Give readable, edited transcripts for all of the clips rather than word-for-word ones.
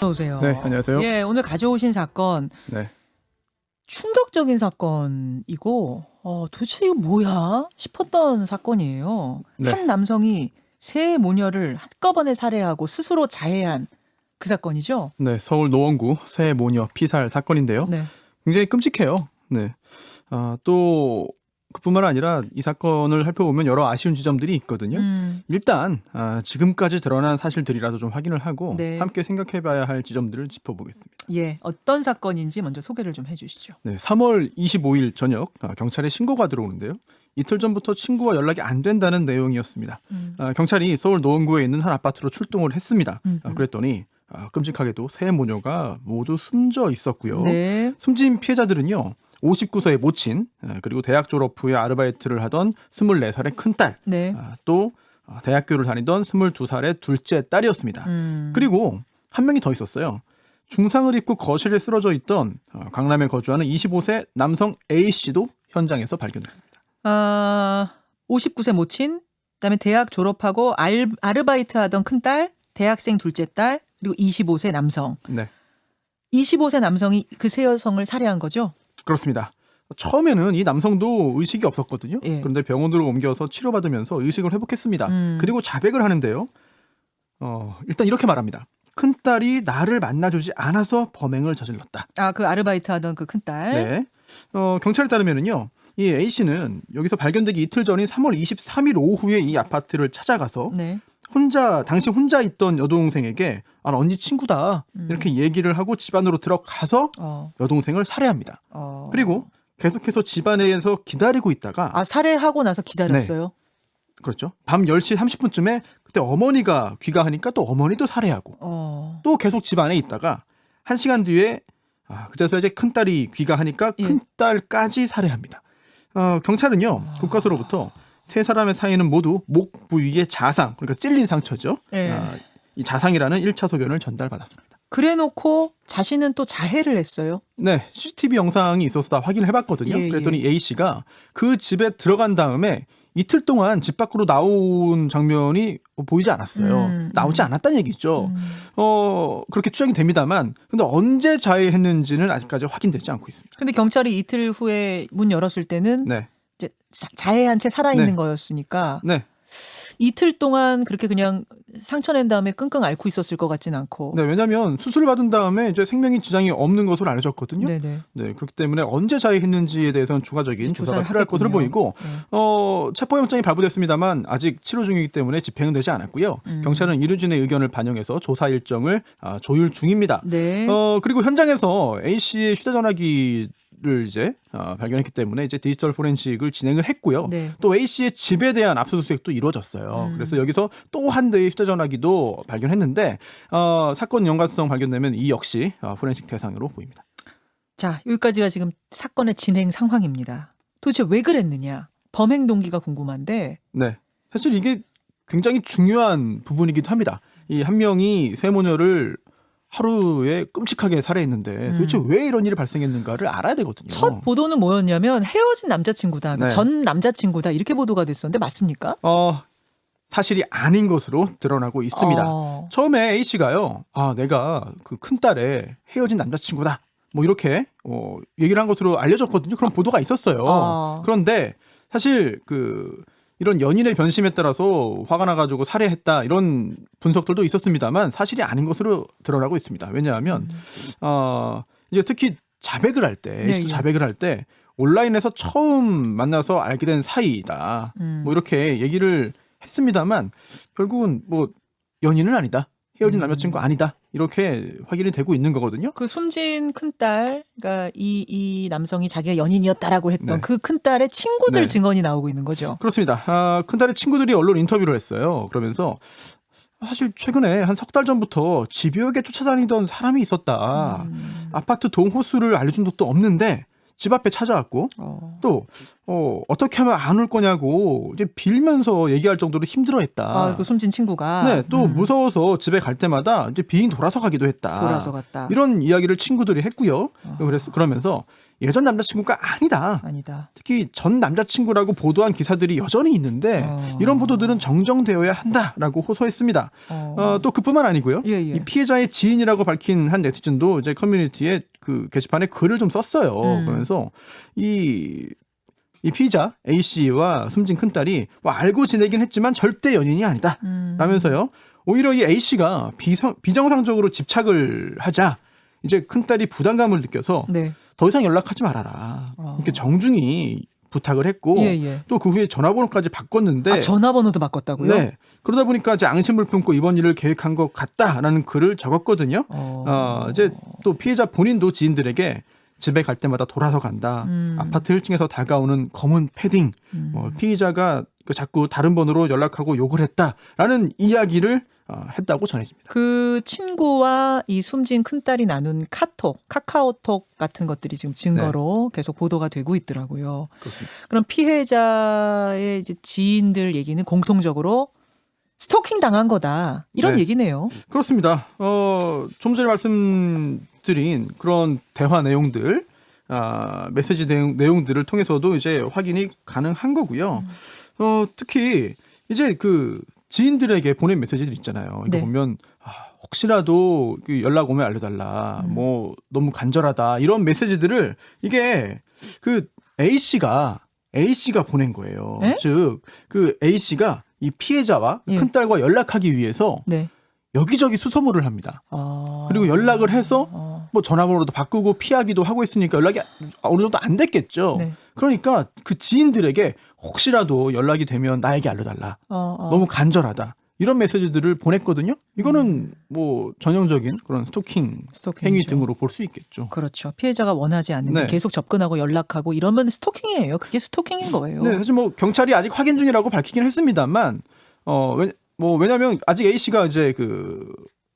어서 오세요. 네, 안녕하세요. 예, 오늘 가져오신 사건 네. 충격적인 사건이고 도대체 이거 뭐야 싶었던 사건이에요. 네. 한 남성이 세 모녀를 한꺼번에 살해하고 스스로 자해한 그 사건이죠. 네, 서울 노원구 새 모녀 피살 사건인데요. 네. 굉장히 끔찍해요. 네. 또 그뿐만 아니라 이 사건을 살펴보면 여러 아쉬운 지점들이 있거든요. 일단 지금까지 드러난 사실들이라도 좀 확인을 하고 네. 함께 생각해봐야 할 지점들을 짚어보겠습니다. 예, 어떤 사건인지 먼저 소개를 좀 해주시죠. 네, 3월 25일 저녁 경찰에 신고가 들어오는데요. 이틀 전부터 친구와 연락이 안 된다는 내용이었습니다. 경찰이 서울 노원구에 있는 한 아파트로 출동을 했습니다. 그랬더니 끔찍하게도 세 모녀가 모두 숨져 있었고요. 네. 숨진 피해자들은요. 59세의 모친, 그리고 대학 졸업 후에 아르바이트를 하던 24살의 큰딸, 네. 또 대학교를 다니던 22살의 둘째 딸이었습니다. 그리고 한 명이 더 있었어요. 중상을 입고 거실에 쓰러져 있던 강남에 거주하는 25세 남성 A씨도 현장에서 발견됐습니다. 59세 모친, 그다음에 대학 졸업하고 아르바이트 하던 큰딸, 대학생 둘째 딸, 그리고 25세 남성. 네, 25세 남성이 그 세 여성을 살해한 거죠? 그렇습니다. 처음에는 이 남성도 의식이 없었거든요. 예. 그런데 병원으로 옮겨서 치료받으면서 의식을 회복했습니다. 그리고 자백을 하는데요. 일단 이렇게 말합니다. 큰딸이 나를 만나주지 않아서 범행을 저질렀다. 그 아르바이트 하던 그 큰딸. 네. 경찰에 따르면은요. 이 A씨는 여기서 발견되기 이틀 전인 3월 23일 오후에 이 아파트를 찾아가서 네. 당시 혼자 있던 여동생에게 언니 친구다 이렇게 얘기를 하고 집 안으로 들어가서 여동생을 살해합니다. 그리고 계속해서 집 안에서 기다리고 있다가 살해하고 나서 기다렸어요? 그렇죠. 밤 10시 30분쯤에 그때 어머니가 귀가하니까 또 어머니도 살해하고 또 계속 집 안에 있다가 1시간 뒤에 그제서 이제 큰딸이 귀가하니까 큰딸까지 살해합니다. 경찰은요. 국과수로부터 세 사람의 사이는 모두 목 부위의 자상, 그러니까 찔린 상처죠. 이 자상이라는 1차 소견을 전달받았습니다. 그래놓고 자신은 또 자해를 했어요? 네, CCTV 영상이 있어서 다 확인을 해봤거든요. 그랬더니 A씨가 그 집에 들어간 다음에 이틀 동안 집 밖으로 나온 장면이 보이지 않았어요. 나오지 않았다는 얘기죠. 그렇게 추정이 됩니다만 근데 언제 자해했는지는 아직까지 확인되지 않고 있습니다. 근데 경찰이 이틀 후에 문 열었을 때는 네. 이제 자해한 채 살아있는 네. 거였으니까 네. 이틀 동안 그렇게 그냥 상처 낸 다음에 끙끙 앓고 있었을 것 같진 않고. 네, 왜냐하면 수술을 받은 다음에 이제 생명에 지장이 없는 것으로 알려졌거든요. 네네. 네, 그렇기 때문에 언제 자해했는지에 대해서는 추가적인 조사가 필요할 것으로 보이고, 체포영장이 발부됐습니다만 아직 치료 중이기 때문에 집행은 되지 않았고요. 경찰은 이루진의 의견을 반영해서 조사 일정을 조율 중입니다. 네. 그리고 현장에서 A 씨의 휴대전화기를 이제 발견했기 때문에 이제 디지털 포렌식을 진행을 했고요. 네. 또 A 씨의 집에 대한 압수수색도 이루어졌어요. 그래서 여기서 또 한 대의 휴대전화기도 발견했는데 사건 연관성 발견되면 이 역시 포렌식 대상으로 보입니다. 자, 여기까지가 지금 사건의 진행 상황입니다. 도대체 왜 그랬느냐? 범행 동기가 궁금한데. 네, 사실 이게 굉장히 중요한 부분이기도 합니다. 이 한 명이 세 모녀를 하루에 끔찍하게 살해했는데 도대체 왜 이런 일이 발생했는가를 알아야 되거든요. 첫 보도는 뭐였냐면 헤어진 남자친구다, 네. 전 남자친구다 이렇게 보도가 됐었는데 맞습니까? 사실이 아닌 것으로 드러나고 있습니다. 처음에 A 씨가요, 내가 그 큰딸의 헤어진 남자친구다, 뭐 이렇게 얘기를 한 것으로 알려졌거든요. 그런 보도가 있었어요. 그런데 사실 이런 연인의 변심에 따라서 화가 나가지고 살해했다 이런 분석들도 있었습니다만 사실이 아닌 것으로 드러나고 있습니다. 왜냐하면 이제 특히 자백을 할 때, A 씨도 자백을 할 때 온라인에서 처음 만나서 알게 된 사이다, 뭐 이렇게 얘기를 했습니다만 결국은 뭐 연인은 아니다, 헤어진 남자친구 아니다 이렇게 확인이 되고 있는 거거든요. 그 숨진 큰딸, 그러니까 이 남성이 자기가 연인이었다라고 했던 네. 그 큰딸의 친구들 네. 증언이 나오고 있는 거죠. 그렇습니다. 큰딸의 친구들이 언론 인터뷰를 했어요. 그러면서 사실 최근에 한 석 달 전부터 집요하게 쫓아다니던 사람이 있었다. 아파트 동호수를 알려준 적도 없는데 집 앞에 찾아왔고 또 어떻게 하면 안 올 거냐고 이제 빌면서 얘기할 정도로 힘들어했다. 그 숨진 친구가. 네, 또 무서워서 집에 갈 때마다 이제 비행 돌아서 가기도 했다. 돌아서 갔다. 이런 이야기를 친구들이 했고요. 그러면서 예전 남자친구가 아니다. 아니다. 특히 전 남자친구라고 보도한 기사들이 여전히 있는데 이런 보도들은 정정되어야 한다라고 호소했습니다. 또 그뿐만 아니고요. 예. 이 피해자의 지인이라고 밝힌 한 네티즌도 이제 커뮤니티에 그 게시판에 글을 좀 썼어요. 그러면서 이 피의자 A 씨와 숨진 큰딸이 뭐 알고 지내긴 했지만 절대 연인이 아니다. 라면서요. 오히려 이 A 씨가 비정상적으로 집착을 하자 이제 큰딸이 부담감을 느껴서 네. 더 이상 연락하지 말아라. 이렇게 정중히 부탁을 했고 또 그 후에 전화번호까지 바꿨는데 전화번호도 바꿨다고요? 네. 그러다 보니까 이제 앙심을 품고 이번 일을 계획한 것 같다라는 글을 적었거든요. 이제 또 피해자 본인도 지인들에게 집에 갈 때마다 돌아서 간다. 아파트 1층에서 다가오는 검은 패딩. 피의자가 자꾸 다른 번호로 연락하고 욕을 했다라는 이야기를 했다고 전해집니다. 그 친구와 이 숨진 큰딸이 나눈 카카오톡 같은 것들이 지금 증거로 계속 보도가 되고 있더라고요. 그렇습니다. 그럼 피해자의 이제 지인들 얘기는 공통적으로 스토킹 당한 거다. 이런 얘기네요. 그렇습니다. 좀 전에 말씀드린 그런 대화 내용들, 메시지 내용들을 통해서도 이제 확인이 가능한 거고요. 특히 이제 그 지인들에게 보낸 메시지들 있잖아요. 이거 보면 혹시라도 연락 오면 알려달라. 뭐 너무 간절하다. 이런 메시지들을 이게 그 A 씨가 보낸 거예요. 즉 그 A 씨가 이 피해자와 큰딸과 연락하기 위해서 여기저기 수소문을 합니다. 그리고 연락을 해서 뭐 전화번호도 바꾸고 피하기도 하고 있으니까 연락이 어느 정도 안 됐겠죠. 그러니까 그 지인들에게 혹시라도 연락이 되면 나에게 알려달라. 너무 간절하다. 이런 메시지들을 보냈거든요. 이거는 뭐 전형적인 그런 스토킹 행위 등으로 볼 수 있겠죠. 그렇죠. 피해자가 원하지 않는데 계속 접근하고 연락하고 이러면 스토킹이에요. 그게 스토킹인 거예요. 네, 사실 뭐 경찰이 아직 확인 중이라고 밝히긴 했습니다만, 왜냐하면 아직 A 씨가 이제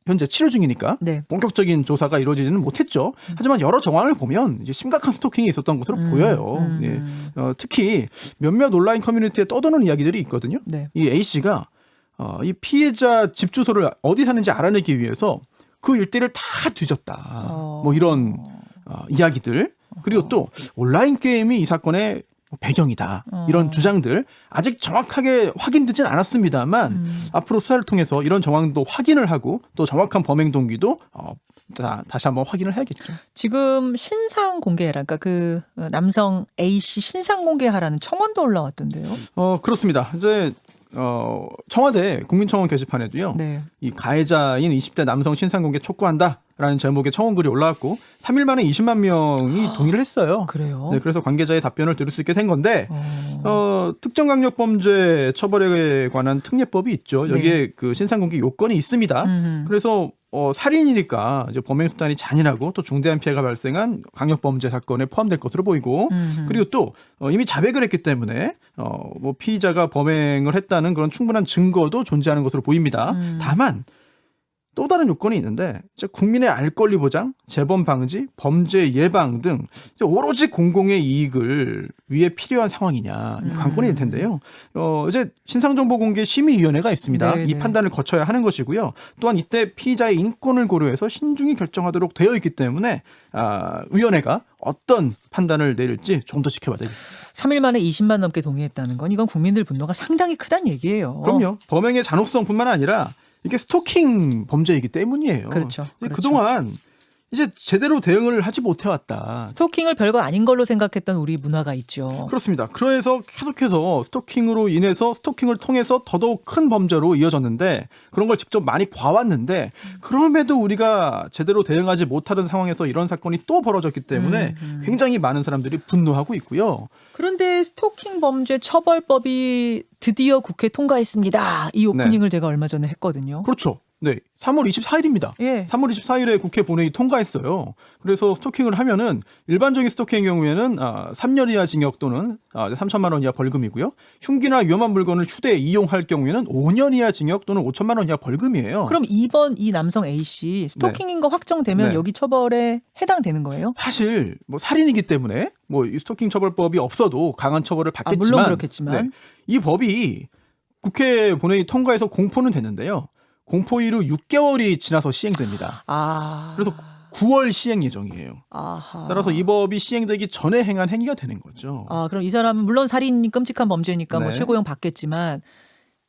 현재 치료 중이니까 본격적인 조사가 이루어지지는 못했죠. 하지만 여러 정황을 보면 이제 심각한 스토킹이 있었던 것으로 보여요. 특히 몇몇 온라인 커뮤니티에 떠도는 이야기들이 있거든요. 이 A 씨가 이 피해자 집 주소를 어디 사는지 알아내기 위해서 그 일대를 다 뒤졌다. 뭐 이런 이야기들. 그리고 또 온라인 게임이 이 사건의 배경이다. 이런 주장들 아직 정확하게 확인되진 않았습니다만 앞으로 수사를 통해서 이런 정황도 확인을 하고 또 정확한 범행 동기도 다시 한번 확인을 해야겠죠. 지금 신상 공개해라. 그러니까 그 남성 A 씨 신상 공개하라는 청원도 올라왔던데요. 그렇습니다. 이제 청와대 국민청원 게시판에도요. 이 가해자인 20대 남성 신상 공개 촉구한다라는 제목의 청원글이 올라왔고 3일 만에 20만 명이 동의를 했어요. 그래요? 네, 그래서 관계자의 답변을 들을 수 있게 된 건데 특정강력범죄 처벌에 관한 특례법이 있죠. 여기에 그 신상 공개 요건이 있습니다. 그래서 살인이니까 이제 범행 수단이 잔인하고 또 중대한 피해가 발생한 강력범죄 사건에 포함될 것으로 보이고 그리고 또 이미 자백을 했기 때문에 뭐 피의자가 범행을 했다는 그런 충분한 증거도 존재하는 것으로 보입니다. 다만 또 다른 요건이 있는데 국민의 알 권리 보장, 재범 방지, 범죄 예방 등 오로지 공공의 이익을 위해 필요한 상황이냐 이 관건일 텐데요. 이제 신상정보공개심의위원회가 있습니다. 이 판단을 거쳐야 하는 것이고요. 또한 이때 피의자의 인권을 고려해서 신중히 결정하도록 되어 있기 때문에 위원회가 어떤 판단을 내릴지 좀 더 지켜봐야 되겠습니다. 3일 만에 20만 넘게 동의했다는 건 이건 국민들 분노가 상당히 크다는 얘기예요. 그럼요. 범행의 잔혹성뿐만 아니라 이게 스토킹 범죄이기 때문이에요. 그렇죠. 그동안 이제 제대로 대응을 하지 못해왔다. 스토킹을 별거 아닌 걸로 생각했던 우리 문화가 있죠. 그렇습니다. 그래서 계속해서 스토킹으로 인해서 스토킹을 통해서 더더욱 큰 범죄로 이어졌는데 그런 걸 직접 많이 봐왔는데 그럼에도 우리가 제대로 대응하지 못하는 상황에서 이런 사건이 또 벌어졌기 때문에 굉장히 많은 사람들이 분노하고 있고요. 그런데 스토킹 범죄 처벌법이 드디어 국회 통과했습니다. 이 오프닝을 제가 얼마 전에 했거든요. 그렇죠. 네, 3월 24일입니다. 3월 24일에 국회 본회의 통과했어요. 그래서 스토킹을 하면은 일반적인 스토킹의 경우에는 3년 이하 징역 또는 3천만 원 이하 벌금이고요. 흉기나 위험한 물건을 휴대에 이용할 경우에는 5년 이하 징역 또는 5천만 원 이하 벌금이에요. 그럼 이번 이 남성 A 씨 스토킹인 거 확정되면 여기 처벌에 해당되는 거예요? 사실 뭐 살인이기 때문에 뭐 이 스토킹 처벌법이 없어도 강한 처벌을 받겠지만, 물론 그렇겠지만 이 법이 국회 본회의 통과해서 공포는 됐는데요. 공포 이후 6개월이 지나서 시행됩니다. 그래서 9월 시행 예정이에요. 아하. 따라서 이 법이 시행되기 전에 행한 행위가 되는 거죠. 아, 그럼 이 사람은 물론 살인이 끔찍한 범죄니까 뭐 네. 최고형 받겠지만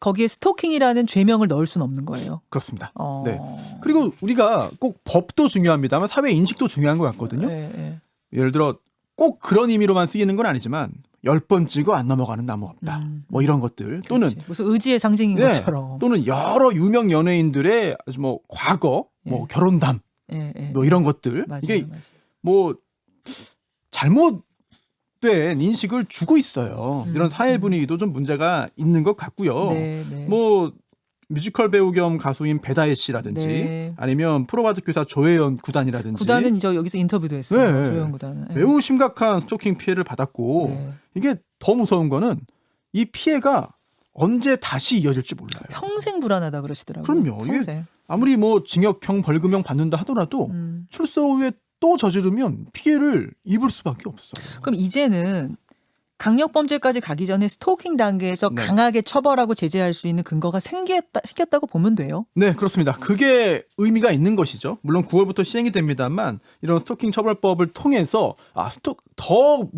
거기에 스토킹이라는 죄명을 넣을 수는 없는 거예요. 그렇습니다. 어. 네. 그리고 우리가 꼭 법도 중요합니다만 사회 인식도 중요한 것 같거든요. 네, 네. 예를 들어 꼭 그런 의미로만 쓰이는 건 아니지만 10번 찍어 안 넘어가는 나무 없다. 뭐 이런 것들 또는 그렇지. 무슨 의지의 상징인 네, 것처럼. 또는 여러 유명 연예인들의 아주 뭐 과거, 뭐 결혼담, 예, 예. 뭐 이런 것들 맞아요, 이게 맞아요. 뭐 잘못된 인식을 주고 있어요. 이런 사회 분위기도 좀 문제가 있는 것 같고요. 네, 네. 뭐 뮤지컬 배우 겸 가수인 배다혜 씨라든지 네. 아니면 프로바둑 교사 조혜연 구단이라든지 구단은 저 여기서 인터뷰도 했어요. 네. 조영 구단은. 예. 매우 심각한 스토킹 피해를 받았고 네. 이게 더 무서운 거는 이 피해가 언제 다시 이어질지 몰라요. 평생 불안하다 그러시더라고요. 그럼요. 이게 평생. 아무리 뭐 징역형 벌금형 받는다 하더라도 출소 후에 또 저지르면 피해를 입을 수밖에 없어요. 그럼 이제는 강력범죄까지 가기 전에 스토킹 단계에서 네. 강하게 처벌하고 제재할 수 있는 근거가 생겼다고 보면 돼요. 네, 그렇습니다. 그게 의미가 있는 것이죠. 물론 9월부터 시행이 됩니다만 이런 스토킹 처벌법을 통해서 더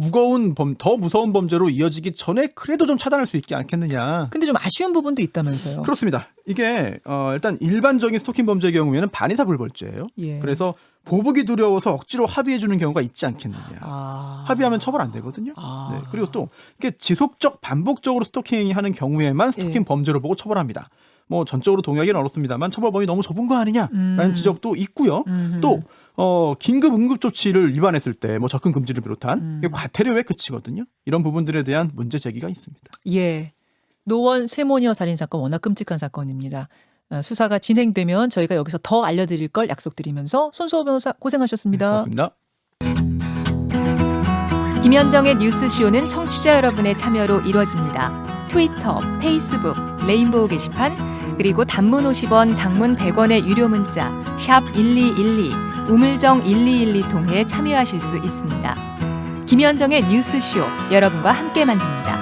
무서운 범죄로 이어지기 전에 그래도 좀 차단할 수 있지 않겠느냐. 근데 좀 아쉬운 부분도 있다면서요. 그렇습니다. 이게 일단 일반적인 스토킹 범죄의 경우에는 반의사 불벌죄예요. 예. 그래서 보복이 두려워서 억지로 합의해 주는 경우가 있지 않겠느냐. 아. 합의하면 처벌 안 되거든요. 아. 네, 그리고 또 이게 지속적 반복적으로 스토킹 하는 경우에만 스토킹 예. 범죄로 보고 처벌합니다. 뭐 전적으로 동의하기는 어렵습니다만 처벌 범위 너무 좁은 거 아니냐라는 지적도 있고요. 또 긴급 응급 조치를 위반했을 때 뭐 접근 금지를 비롯한 이게 과태료에 그치거든요. 이런 부분들에 대한 문제 제기가 있습니다. 예. 노원 세모녀 살인 사건 워낙 끔찍한 사건입니다. 수사가 진행되면 저희가 여기서 더 알려드릴 걸 약속드리면서 손수호 변호사 고생하셨습니다. 고맙습니다. 김현정의 뉴스쇼는 청취자 여러분의 참여로 이루어집니다. 트위터, 페이스북, 레인보우 게시판, 그리고 단문 50원, 장문 100원의 유료 문자 샵 1212, 우물정 1212 통해 참여하실 수 있습니다. 김현정의 뉴스쇼, 여러분과 함께 만듭니다.